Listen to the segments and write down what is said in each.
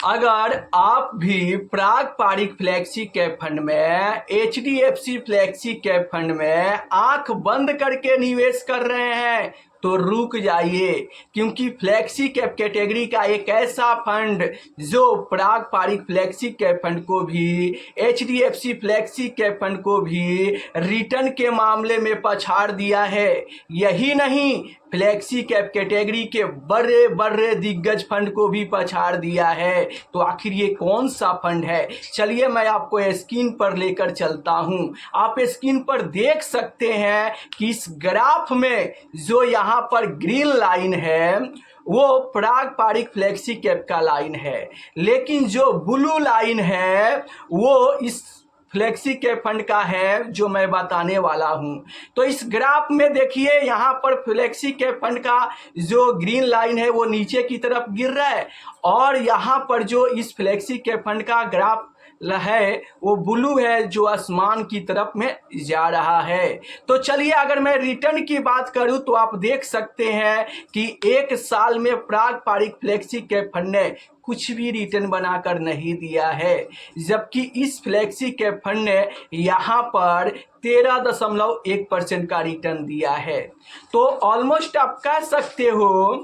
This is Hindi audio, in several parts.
अगर आप भी पारंपरिक फ्लेक्सी कैप फंड में HDFC फ्लेक्सी कैप फंड में आंख बंद करके निवेश कर रहे हैं तो रुक जाइए, क्योंकि फ्लेक्सी कैप कैटेगरी का एक ऐसा फंड जो पारंपरिक फ्लेक्सी कैप फंड को भी HDFC फ्लेक्सी कैप फंड को भी रिटर्न के मामले में पछाड़ दिया है। यही नहीं, फ्लेक्सी कैप कैटेगरी के बड़े बड़े दिग्गज फंड को भी पछाड़ दिया है। तो आखिर ये कौन सा फंड है, चलिए मैं आपको स्क्रीन पर लेकर चलता हूं। आप स्क्रीन पर देख सकते हैं कि इस ग्राफ में जो यहाँ पर ग्रीन लाइन है वो पारंपरिक फ्लेक्सी कैप का लाइन है, लेकिन जो ब्लू लाइन है वो इस फ्लेक्सी कैप फंड का है जो मैं बताने वाला हूं। तो इस ग्राफ में देखिए, यहाँ पर फ्लेक्सी कैप फंड का जो ग्रीन लाइन है वो नीचे की तरफ गिर रहा है, और यहाँ पर जो इस फ्लेक्सी कैप फंड का ग्राफ है वो ब्लू है जो आसमान की तरफ में जा रहा है। तो चलिए, अगर मैं रिटर्न की बात करूं तो आप देख सकते हैं कि एक साल में पारंपरिक फ्लेक्सी कैप फंड ने कुछ भी रिटर्न बनाकर नहीं दिया है, जबकि इस फ्लेक्सी कैप फंड ने यहाँ पर 13.1% का रिटर्न दिया है। तो ऑलमोस्ट आप कह सकते हो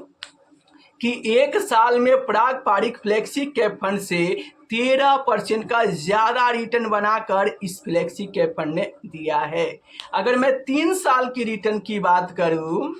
कि एक साल में पारंपरिक फ्लेक्सी कैप फंड से 13% का ज्यादा रिटर्न बनाकर इस फ्लेक्सी कैप फंड ने दिया है। अगर मैं 3 साल की रिटर्न की बात करूं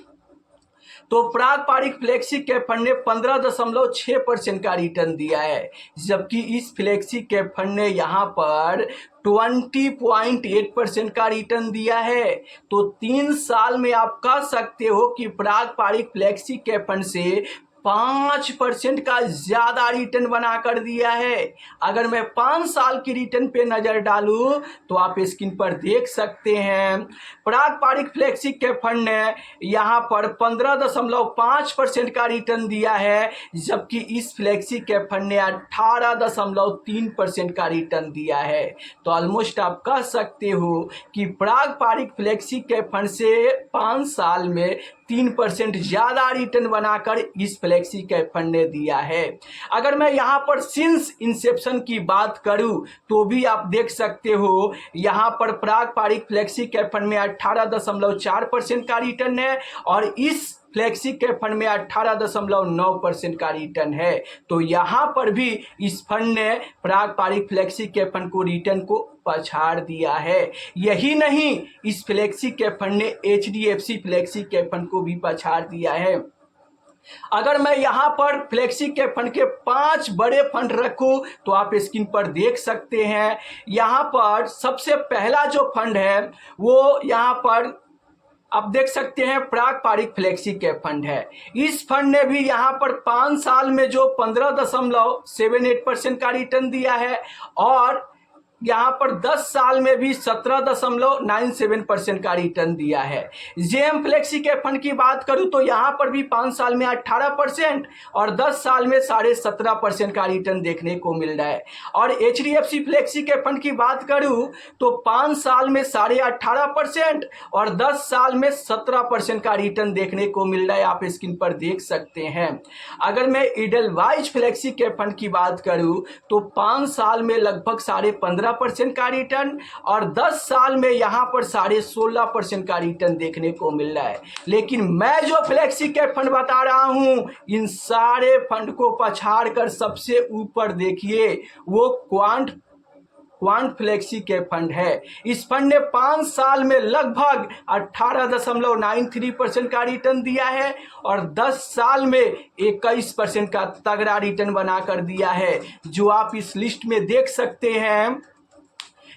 तो पारंपरिक फ्लेक्सी कैप फंड ने 15.6% का रिटर्न दिया है, जबकि इस फ्लेक्सी कैप फंड ने यहाँ पर 20.8% का रिटर्न दिया है। तो 3 साल में आप कह सकते हो कि पारंपरिक फ्लेक्सी कैप फंड से 5% का ज्यादा रिटर्न बना कर दिया है। अगर मैं 5 साल की रिटर्न पे नजर डालूं तो आप स्क्रीन पर देख सकते हैं पारंपरिक फ्लेक्सी कैप फंड ने यहाँ पर 15.5% का रिटर्न दिया है, जबकि इस फ्लेक्सी कैप फंड ने 18.3% का रिटर्न दिया है। तो ऑलमोस्ट आप कह सकते हो कि पारंपरिक फ्लेक्सी कैप फंड से 5 साल में 3% ज्यादा रिटर्न बनाकर इस फ्लेक्सी कैप फंड ने दिया है। अगर मैं यहाँ पर सिंस इंसेप्शन की बात करूं तो भी आप देख सकते हो यहाँ पर पारंपरिक फ्लेक्सी कैप फंड में 18.4% का रिटर्न है, और इस फ्लेक्सी कैप फंड में 18.9% का रिटर्न है। तो यहाँ पर भी इस फंड ने पारंपरिक फ्लेक्सी कैप फंड को रिटर्न को पछाड़ दिया है। यही नहीं, इस फ्लेक्सी कैप फंड ने HDFC फ्लेक्सी कैप फंड को भी पछाड़ दिया है। अगर मैं यहाँ पर फ्लेक्सी कैप फंड के 5 बड़े फंड रखूं तो आप स्क्रीन पर देख सकते हैं, यहाँ पर सबसे पहला जो फंड है वो यहाँ पर आप देख सकते हैं पारंपरिक फ्लेक्सी कैप फंड है। इस फंड ने भी यहाँ पर 5 साल में जो 15.78% का रिटर्न दिया है, और यहाँ पर 10 साल में भी 17.97% का रिटर्न दिया है। जेएम फ्लेक्सी कैप फंड की बात करूं तो यहाँ पर भी 5 साल में 18% और 10 साल में 17.5% का रिटर्न देखने को मिल रहा है। और HDFC फ्लेक्सी कैप फंड की बात करूं तो 5 साल में 18.5% और 10 साल में 17% का रिटर्न देखने को मिल रहा है। आप स्क्रीन पर देख सकते हैं। अगर मैं इडलवाइज फ्लेक्सी कैप फंड की बात करूं तो 5 साल में लगभग 15.5% का रिटर्न और 10 साल में यहां पर 16.5% का रिटर्न देखने को मिल रहा है। लेकिन मैं जो फ्लेक्सी कैप फंड बता रहा हूं, इन सारे फंड को पछाड़ कर सबसे ऊपर देखिए वो क्वांट फ्लेक्सी कैप फंड है। इस फंड ने 5 साल में लगभग 18.93% का रिटर्न दिया है और 10 साल में 21% का तगड़ा रिटर्न बनाकर दिया है, जो आप इस लिस्ट में देख सकते हैं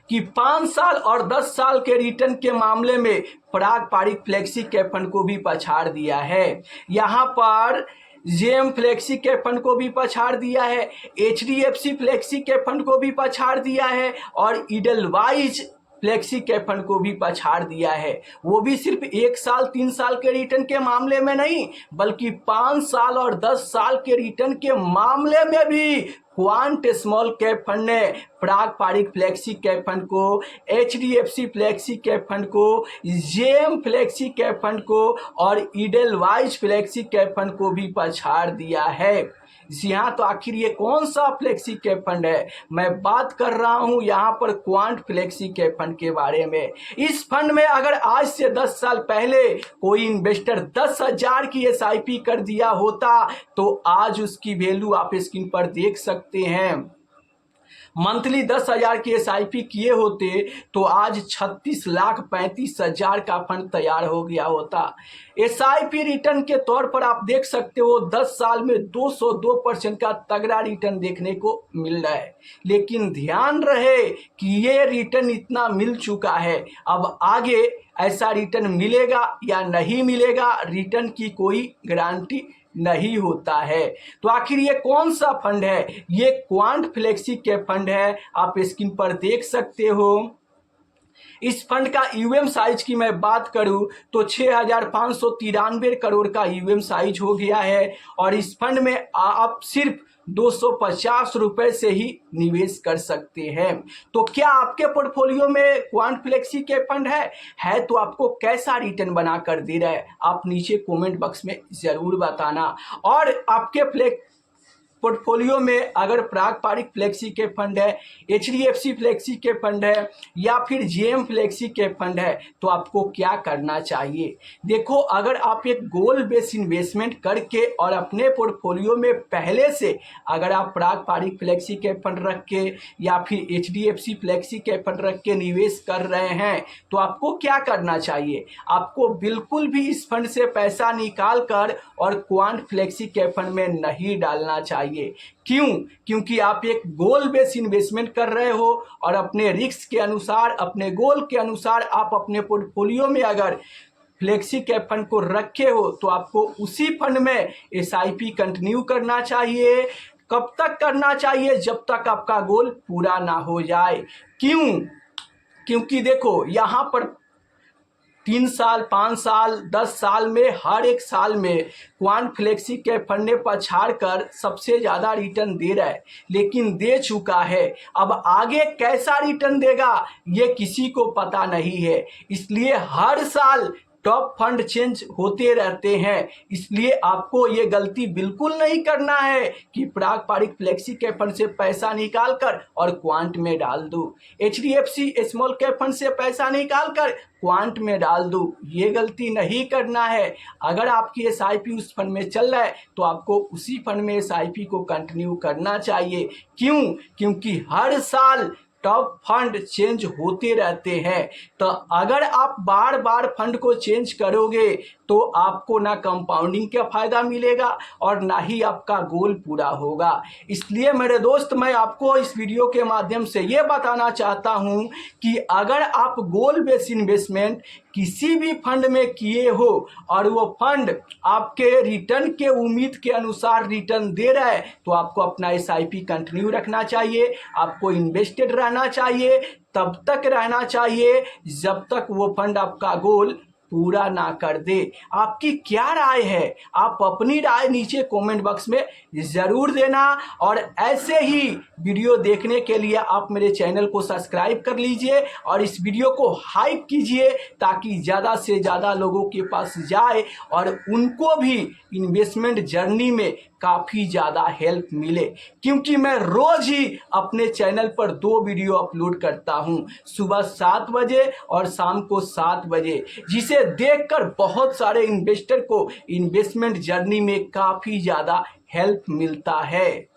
कि 5 साल और 10 साल के रिटर्न के मामले में पारंपरिक फ्लेक्सी कैप फंड को भी पछाड़ दिया है। यहाँ पर जेएम फ्लेक्सी कैप फंड को भी पछाड़ दिया है, HDFC फ्लेक्सी कैप फंड को भी पछाड़ दिया है और इडलवाइज फ्लेक्सी कैप फंड को भी पछाड़ दिया है। वो भी सिर्फ 1 साल 3 साल के रिटर्न के मामले में नहीं, बल्कि 5 साल और 10 साल के रिटर्न के मामले में भी क्वांट स्मॉल कैप फंड ने पारंपरिक फ्लेक्सी कैप फंड को, HDFC फ्लेक्सी कैप फंड को, जेएम फ्लेक्सी कैप फंड को और इडलवाइज फ्लेक्सी कैप फंड को भी पछाड़ दिया है। जी हाँ, तो आखिर ये कौन सा फ्लेक्सी कैप फंड है? मैं बात कर रहा हूँ यहाँ पर क्वांट फ्लेक्सी कैप फंड के बारे में। इस फंड में अगर आज से 10 साल पहले कोई इन्वेस्टर 10,000 की एसआईपी कर दिया होता तो आज उसकी वैल्यू आप स्क्रीन पर देख सकते हैं। मंथली 10,000 की एसआईपी किए होते तो आज 36,35,000 का फंड तैयार हो गया होता। एसआईपी रिटर्न के तौर पर आप देख सकते हो 10 साल में 202% का तगड़ा रिटर्न देखने को मिल रहा है। लेकिन ध्यान रहे कि ये रिटर्न इतना मिल चुका है, अब आगे ऐसा रिटर्न मिलेगा या नहीं मिलेगा, रिटर्न की कोई गारंटी नहीं होता है। तो आखिर ये कौन सा फंड है? ये क्वांट फ्लेक्सी कैप फंड है, आप स्क्रीन पर देख सकते हो। इस फंड का यूएम साइज की मैं बात करूं तो 6,593 करोड़ का यूएम साइज हो गया है और इस फंड में आप सिर्फ 250 रुपए से ही निवेश कर सकते हैं। तो क्या आपके पोर्टफोलियो में क्वांट फ्लेक्सी के फंड है तो आपको कैसा रिटर्न बना कर दे रहा है, आप नीचे कमेंट बॉक्स में जरूर बताना। और आपके पोर्टफोलियो में अगर पारंपरिक फ्लेक्सी के फंड है, एचडीएफसी फ्लेक्सी के फंड है या फिर जेएम फ्लेक्सी के फंड है तो आपको क्या करना चाहिए? देखो, अगर आप एक गोल बेस इन्वेस्टमेंट करके और अपने पोर्टफोलियो में पहले से अगर आप पारंपरिक फ्लेक्सी के फंड रख के या फिर एचडीएफसी फ्लेक्सी के फंड रख के निवेश कर रहे हैं तो आपको क्या करना चाहिए? आपको बिल्कुल भी इस फंड से पैसा निकाल कर और क्वांट फ्लेक्सी के फंड में नहीं डालना चाहिए। क्यों? क्योंकि आप एक गोल बेस इन्वेस्टमेंट कर रहे हो और अपने रिस्क के अनुसार, अपने गोल के अनुसार आप अपने पोर्टफोलियो में अगर फ्लेक्सी कैप फंड को रखे हो तो आपको उसी फंड में एसआईपी कंटिन्यू करना चाहिए। कब तक करना चाहिए? जब तक आपका गोल पूरा ना हो जाए। क्यों? क्योंकि देखो, यहाँ पर 3 साल, 5 साल, 10 साल में हर एक साल में क्वांट फ्लेक्सी के फंड ने पछाड़ कर सबसे ज़्यादा रिटर्न दे रहा है, लेकिन दे चुका है। अब आगे कैसा रिटर्न देगा ये किसी को पता नहीं है, इसलिए हर साल टॉप फंड चेंज होते रहते हैं। इसलिए आपको ये गलती बिल्कुल नहीं करना है कि पारंपरिक फ्लेक्सी कैप फंड से पैसा निकाल कर और क्वांट में डाल दूं, एचडीएफसी स्मॉल कैप फंड से पैसा निकाल कर क्वांट में डाल दूं। ये गलती नहीं करना है। अगर आपकी एसआईपी उस फंड में चल रहा है तो आपको उसी फंड में एसआईपी को कंटिन्यू करना चाहिए। क्यों? क्योंकि हर साल टॉप फंड चेंज होते रहते हैं। तो अगर आप बार बार फंड को चेंज करोगे तो आपको ना कंपाउंडिंग का फायदा मिलेगा और ना ही आपका गोल पूरा होगा। इसलिए मेरे दोस्त, मैं आपको इस वीडियो के माध्यम से ये बताना चाहता हूं कि अगर आप गोल बेस इन्वेस्टमेंट किसी भी फंड में किए हो और वो फंड आपके रिटर्न के उम्मीद के अनुसार रिटर्न दे रहा है तो आपको अपना एसआईपी कंटिन्यू रखना चाहिए। आपको इन्वेस्टेड रहना चाहिए, तब तक रहना चाहिए जब तक वो फंड आपका गोल पूरा ना कर दे। आपकी क्या राय है? आप अपनी राय नीचे कमेंट बॉक्स में ज़रूर देना और ऐसे ही वीडियो देखने के लिए आप मेरे चैनल को सब्सक्राइब कर लीजिए और इस वीडियो को हाइप कीजिए ताकि ज़्यादा से ज़्यादा लोगों के पास जाए और उनको भी इन्वेस्टमेंट जर्नी में काफ़ी ज़्यादा हेल्प मिले। क्योंकि मैं रोज़ ही अपने चैनल पर 2 वीडियो अपलोड करता हूँ, सुबह 7 बजे और शाम को 7 बजे, जिसे देखकर बहुत सारे इन्वेस्टर को इन्वेस्टमेंट जर्नी में काफ़ी ज़्यादा हेल्प मिलता है।